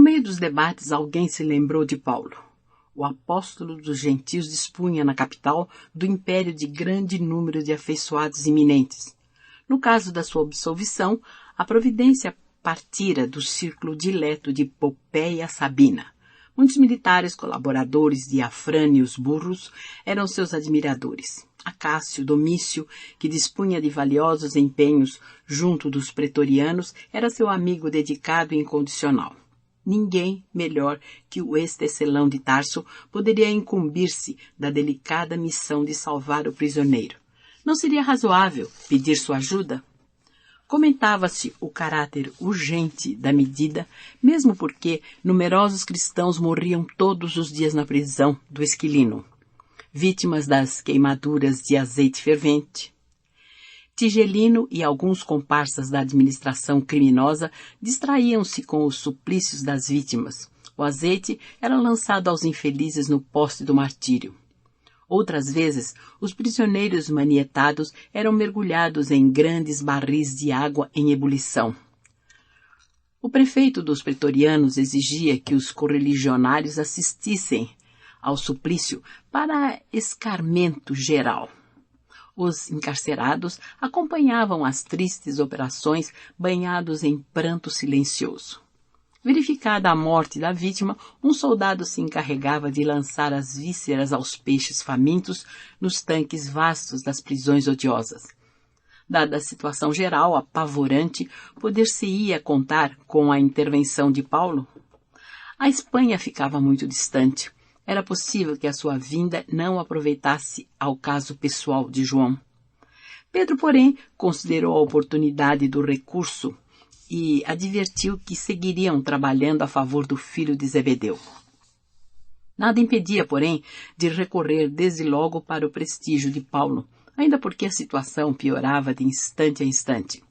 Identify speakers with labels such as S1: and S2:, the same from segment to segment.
S1: meio dos debates, alguém se lembrou de Paulo. O apóstolo dos gentios dispunha na capital do império de grande número de afeiçoados iminentes. No caso da sua absolvição, a providência partira do círculo dileto de Popéia Sabina. Muitos militares colaboradores de Afrânios Burros eram seus admiradores. Acácio Domício, que dispunha de valiosos empenhos junto dos pretorianos, era seu amigo dedicado e incondicional. Ninguém melhor que o ex-tecelão de Tarso poderia incumbir-se da delicada missão de salvar o prisioneiro. Não seria razoável pedir sua ajuda? Comentava-se o caráter urgente da medida, mesmo porque numerosos cristãos morriam todos os dias na prisão do Esquilino, vítimas das queimaduras de azeite fervente. Tigelino e alguns comparsas da administração criminosa distraíam-se com os suplícios das vítimas. O azeite era lançado aos infelizes no poste do martírio. Outras vezes, os prisioneiros manietados eram mergulhados em grandes barris de água em ebulição. O prefeito dos pretorianos exigia que os correligionários assistissem ao suplício para escarmento geral. Os encarcerados acompanhavam as tristes operações banhados em pranto silencioso. Verificada a morte da vítima, um soldado se encarregava de lançar as vísceras aos peixes famintos nos tanques vastos das prisões odiosas. Dada a situação geral apavorante, poder-se-ia contar com a intervenção de Paulo? A Espanha ficava muito distante. Era possível que a sua vinda não aproveitasse ao caso pessoal de João. Pedro, porém, considerou a oportunidade do recurso e advertiu que seguiriam trabalhando a favor do filho de Zebedeu. Nada impedia, porém, de recorrer desde logo para o prestígio de Paulo, ainda porque a situação piorava de instante a instante.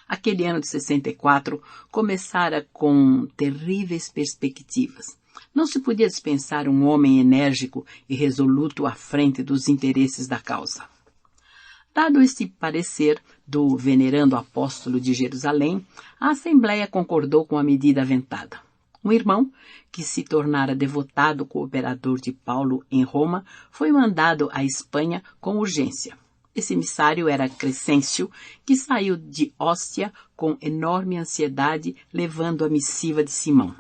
S1: Aquele ano de 64 começara com terríveis perspectivas. Não se podia dispensar um homem enérgico e resoluto à frente dos interesses da causa. Dado este parecer do venerando apóstolo de Jerusalém, a Assembleia concordou com a medida aventada. Um irmão, que se tornara devotado cooperador de Paulo em Roma, foi mandado à Espanha com urgência. Esse emissário era Crescêncio, que saiu de Óstia com enorme ansiedade, levando a missiva de Simão.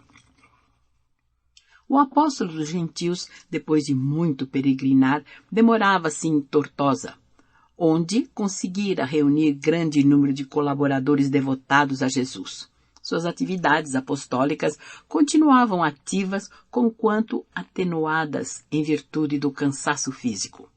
S1: O apóstolo dos gentios, depois de muito peregrinar, demorava-se em Tortosa, onde conseguira reunir grande número de colaboradores devotados a Jesus. Suas atividades apostólicas continuavam ativas, conquanto atenuadas em virtude do cansaço físico.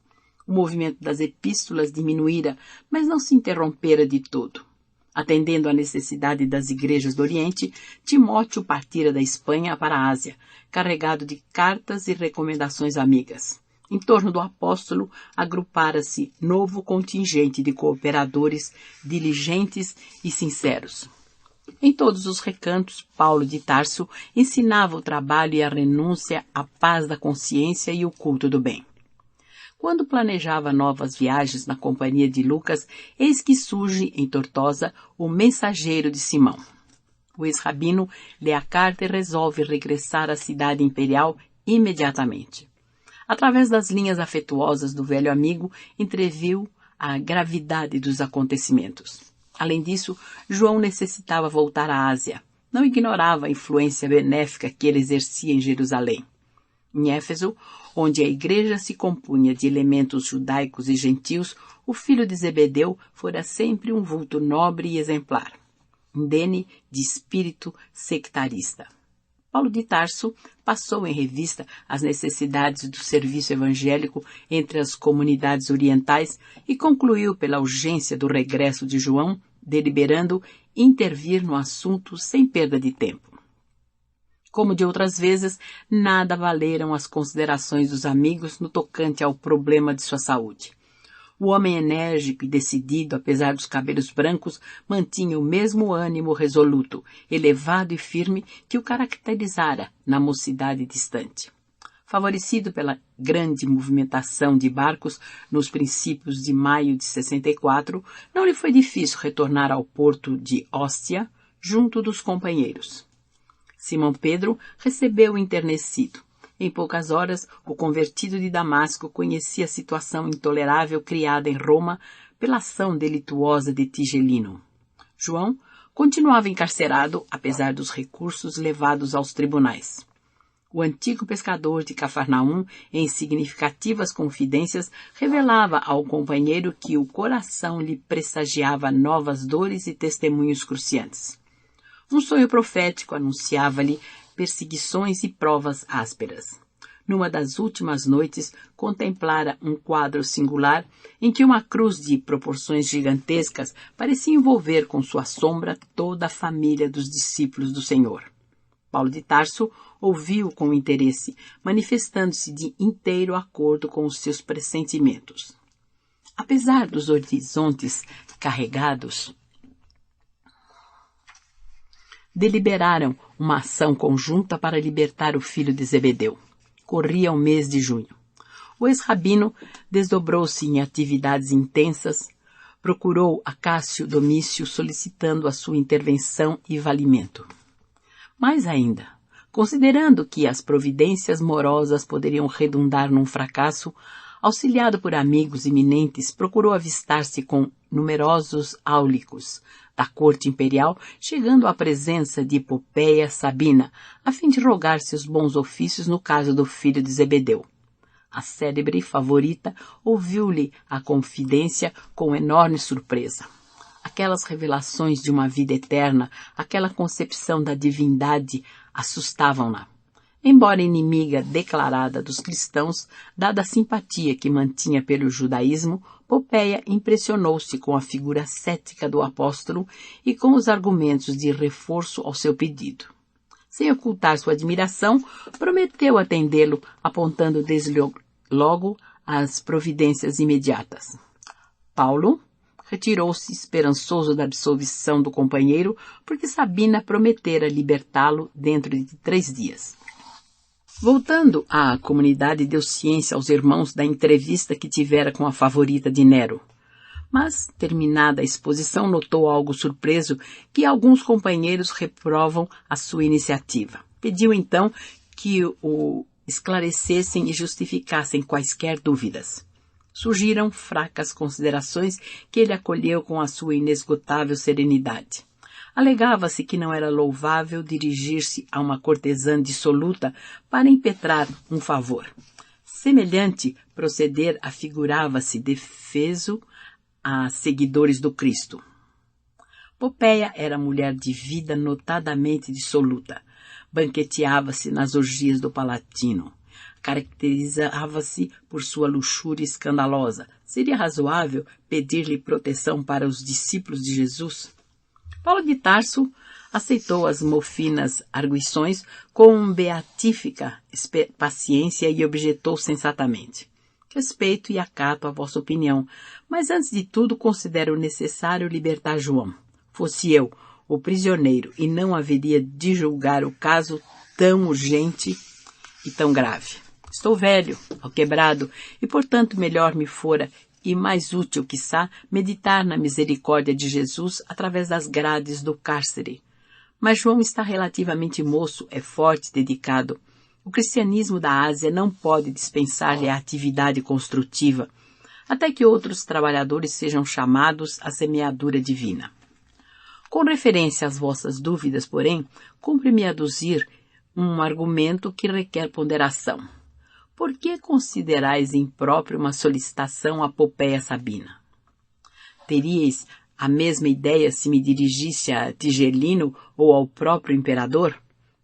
S1: O movimento das epístolas diminuíra, mas não se interrompera de todo. Atendendo à necessidade das igrejas do Oriente, Timóteo partira da Espanha para a Ásia, carregado de cartas e recomendações amigas. Em torno do apóstolo agrupara-se novo contingente de cooperadores diligentes e sinceros. Em todos os recantos, Paulo de Tarso ensinava o trabalho e a renúncia à paz da consciência e o culto do bem. Quando planejava novas viagens na companhia de Lucas, eis que surge em Tortosa o mensageiro de Simão. O ex-rabino lê a carta e resolve regressar à cidade imperial imediatamente. Através das linhas afetuosas do velho amigo, entreviu a gravidade dos acontecimentos. Além disso, João necessitava voltar à Ásia. Não ignorava a influência benéfica que ele exercia em Jerusalém. Em Éfeso, onde a igreja se compunha de elementos judaicos e gentios, o filho de Zebedeu fora sempre um vulto nobre e exemplar, indene de espírito sectarista. Paulo de Tarso passou em revista as necessidades do serviço evangélico entre as comunidades orientais e concluiu pela urgência do regresso de João, deliberando intervir no assunto sem perda de tempo. Como de outras vezes, nada valeram as considerações dos amigos no tocante ao problema de sua saúde. O homem enérgico e decidido, apesar dos cabelos brancos, mantinha o mesmo ânimo resoluto, elevado e firme que o caracterizara na mocidade distante. Favorecido pela grande movimentação de barcos nos princípios de maio de 64, não lhe foi difícil retornar ao porto de Óstia, junto dos companheiros. Simão Pedro recebeu enternecido. Em poucas horas, o convertido de Damasco conhecia a situação intolerável criada em Roma pela ação delituosa de Tigelino. João continuava encarcerado, apesar dos recursos levados aos tribunais. O antigo pescador de Cafarnaum, em significativas confidências, revelava ao companheiro que o coração lhe pressagiava novas dores e testemunhos cruciantes. Um sonho profético anunciava-lhe perseguições e provas ásperas. Numa das últimas noites, contemplara um quadro singular em que uma cruz de proporções gigantescas parecia envolver com sua sombra toda a família dos discípulos do Senhor. Paulo de Tarso ouviu com interesse, manifestando-se de inteiro acordo com os seus pressentimentos. Apesar dos horizontes carregados, deliberaram uma ação conjunta para libertar o filho de Zebedeu. Corria o mês de junho. O ex-rabino desdobrou-se em atividades intensas, procurou a Cássio Domício solicitando a sua intervenção e valimento. Mais ainda, considerando que as providências morosas poderiam redundar num fracasso, auxiliado por amigos eminentes, procurou avistar-se com numerosos áulicos da corte imperial, chegando à presença de Popeia Sabina, a fim de rogar seus bons ofícios no caso do filho de Zebedeu. A célebre favorita ouviu-lhe a confidência com enorme surpresa. Aquelas revelações de uma vida eterna, aquela concepção da divindade assustavam-na. Embora inimiga declarada dos cristãos, dada a simpatia que mantinha pelo judaísmo, Popeia impressionou-se com a figura cética do apóstolo e com os argumentos de reforço ao seu pedido. Sem ocultar sua admiração, prometeu atendê-lo, apontando desde logo as providências imediatas. Paulo retirou-se esperançoso da absolvição do companheiro, porque Sabina prometera libertá-lo dentro de 3 dias. Voltando à comunidade, deu ciência aos irmãos da entrevista que tivera com a favorita de Nero. Mas, terminada a exposição, notou algo surpreso que alguns companheiros reprovam a sua iniciativa. Pediu então que o esclarecessem e justificassem quaisquer dúvidas. Surgiram fracas considerações que ele acolheu com a sua inesgotável serenidade. Alegava-se que não era louvável dirigir-se a uma cortesã dissoluta para impetrar um favor. Semelhante proceder afigurava-se defeso a seguidores do Cristo. Popeia era mulher de vida notadamente dissoluta. Banqueteava-se nas orgias do Palatino. Caracterizava-se por sua luxúria escandalosa. Seria razoável pedir-lhe proteção para os discípulos de Jesus? Paulo de Tarso aceitou as mofinas arguições com beatífica paciência e objetou sensatamente. Respeito e acato a vossa opinião, mas antes de tudo considero necessário libertar João. Fosse eu o prisioneiro e não haveria de julgar o caso tão urgente e tão grave. Estou velho, alquebrado, e portanto melhor me fora e mais útil, quiçá, meditar na misericórdia de Jesus através das grades do cárcere. Mas João está relativamente moço, é forte, dedicado. O cristianismo da Ásia não pode dispensar-lhe a atividade construtiva, até que outros trabalhadores sejam chamados à semeadura divina. Com referência às vossas dúvidas, porém, cumpre-me aduzir um argumento que requer ponderação. Por que considerais impróprio uma solicitação à Popeia Sabina? Teríeis a mesma ideia se me dirigisse a Tigelino ou ao próprio imperador?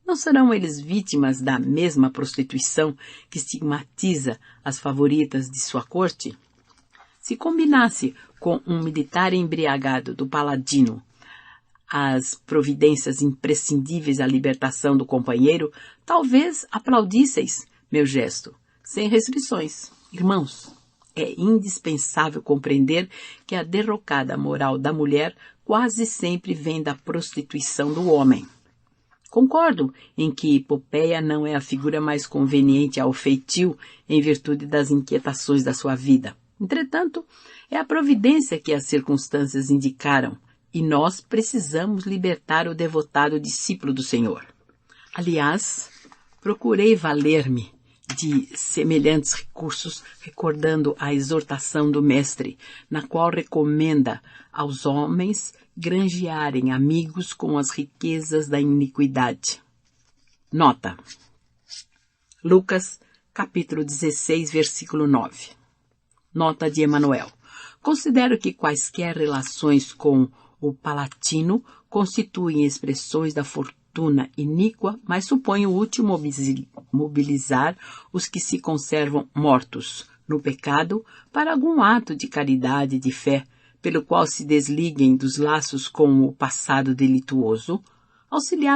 S1: Não serão eles vítimas da mesma prostituição que estigmatiza as favoritas de sua corte? Se combinasse com um militar embriagado do Paladino as providências imprescindíveis à libertação do companheiro, talvez aplaudisseis meu gesto, sem restrições. Irmãos, é indispensável compreender que a derrocada moral da mulher quase sempre vem da prostituição do homem. Concordo em que Popeia não é a figura mais conveniente ao feitio em virtude das inquietações da sua vida. Entretanto, é a providência que as circunstâncias indicaram, e nós precisamos libertar o devotado discípulo do Senhor. Aliás, procurei valer-me de semelhantes recursos, recordando a exortação do Mestre, na qual recomenda aos homens granjearem amigos com as riquezas da iniquidade. Nota: Lucas, capítulo 16, versículo 9. Nota de Emanuel: considero que quaisquer relações com o Palatino constituem expressões da fortuna iníqua, mas suponho útil mobilizar os que se conservam mortos no pecado para algum ato de caridade e de fé, pelo qual se desliguem dos laços com o passado delituoso, auxiliar